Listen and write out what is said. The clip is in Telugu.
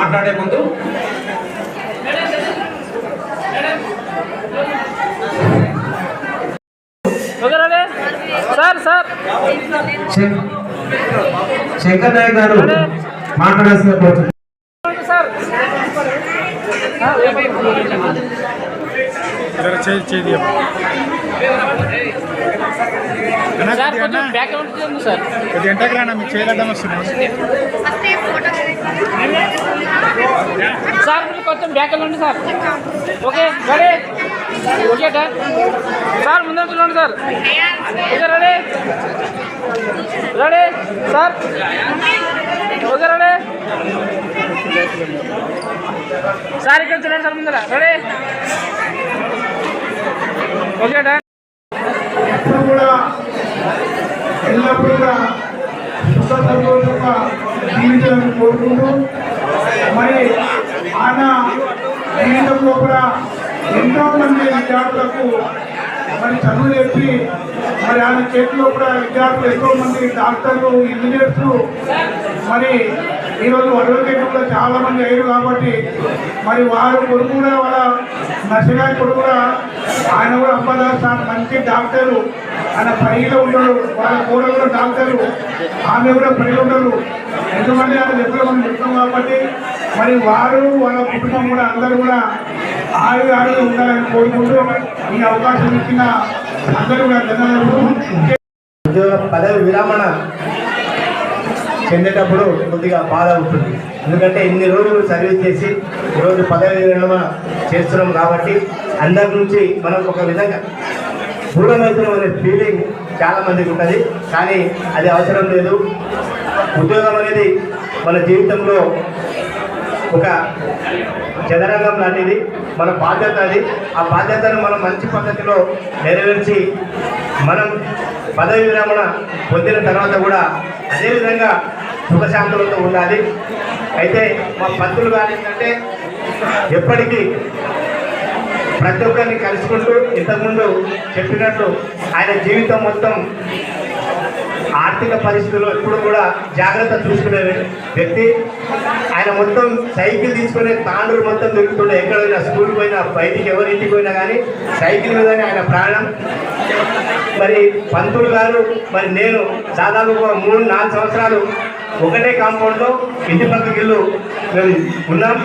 మాట్లాడే ముందు శంకర్ నాయక్ గారు మాట్లాడాల్సిన కోరుతున్నాను. సార్ కొంచెం బ్యాక్ వెళ్ళండి sir. Okay ready, okay sir ముందు చూడండి sir. Okay ready ready sir. Okay ready sir. ఇక్కడ చూడండి సార్ ముందర. రెడీ ఓకే డా. ఎల్లప్పుడూ కూడా సుఖ సంతోషంగా జీవితాలను కోరుకుంటూ మరి ఆయన జీవితంలో కూడా ఎంతో మంది విద్యార్థులకు మరి చదువు చెప్పి మరి ఆయన చేతిలో కూడా విద్యార్థులు ఎంతో మంది డాక్టర్లు, ఇంజనీర్స్, మరి ఈరోజు అడ్వకేట్ కూడా చాలా మంది అయ్యారు. కాబట్టి మరి వారు కొడుకు కూడా వాళ్ళ నర్సగారి కొడుకు కూడా ఆయన కూడా అబ్బాదార్ సార్ మంచి డాక్టరు, ఆయన పైలో ఉండడు. వాళ్ళ కూడా కూడా డాక్టరు, ఆమె కూడా పైలో ఉండరు. ఎందుకంటే ఆయన ఎప్పుడు మనం చెప్తాం కాబట్టి మరి వారు వాళ్ళ కుటుంబం కూడా అందరూ కూడా ఆరోగ్యంగా ఉండాలని కోరుకుంటూ ఈ అవకాశం ఇచ్చిన అందరూ కూడా ధన్యవాదాలు. ఉద్యోగ పదవి విరమణ చెందేటప్పుడు కొద్దిగా బాధ ఉంటుంది. ఎందుకంటే ఇన్ని రోజులు సర్వీస్ చేసి ఈరోజు పదవి విరమణ చేస్తున్నాం కాబట్టి అందరి నుంచి మనం ఒక విధంగా దూరమవుతున్నాం అనే ఫీలింగ్ చాలా మందికి ఉంటుంది. కానీ అది అవసరం లేదు. ఉద్యోగం అనేది మన జీవితంలో ఒక చదరంగం లాంటిది, మన బాధ్యత అది. ఆ బాధ్యతను మనం మంచి పద్ధతిలో నెరవేర్చి మనం పదవి విరమణ పొందిన తర్వాత కూడా అదేవిధంగా సుఖశాంతులతో ఉండాలి. అయితే మా పంతులు గారు ఏంటంటే ఎప్పటికీ ప్రతి ఒక్కరిని కలుసుకుంటూ ఇంతకుముందు చెప్పినట్టు ఆయన జీవితం మొత్తం ఆర్థిక పరిస్థితుల్లో ఎప్పుడు కూడా జాగ్రత్త చూసుకునే వ్యక్తి. ఆయన మొత్తం సైకిల్ తీసుకునే తాండ్రులు మొత్తం దొరుకుతుండే. ఎక్కడైనా స్కూల్కి పోయినా, బయటికి ఎవరింటికి పోయినా కానీ సైకిల్ మీదనే ఆయన ప్రాణం. మరి పంతులు గారు మరి నేను దాదాపు 3-4 సంవత్సరాలు ఒకటే కాంపౌండ్లో ఇంటి పక్కకి ఇల్లు మేము ఉన్నాం.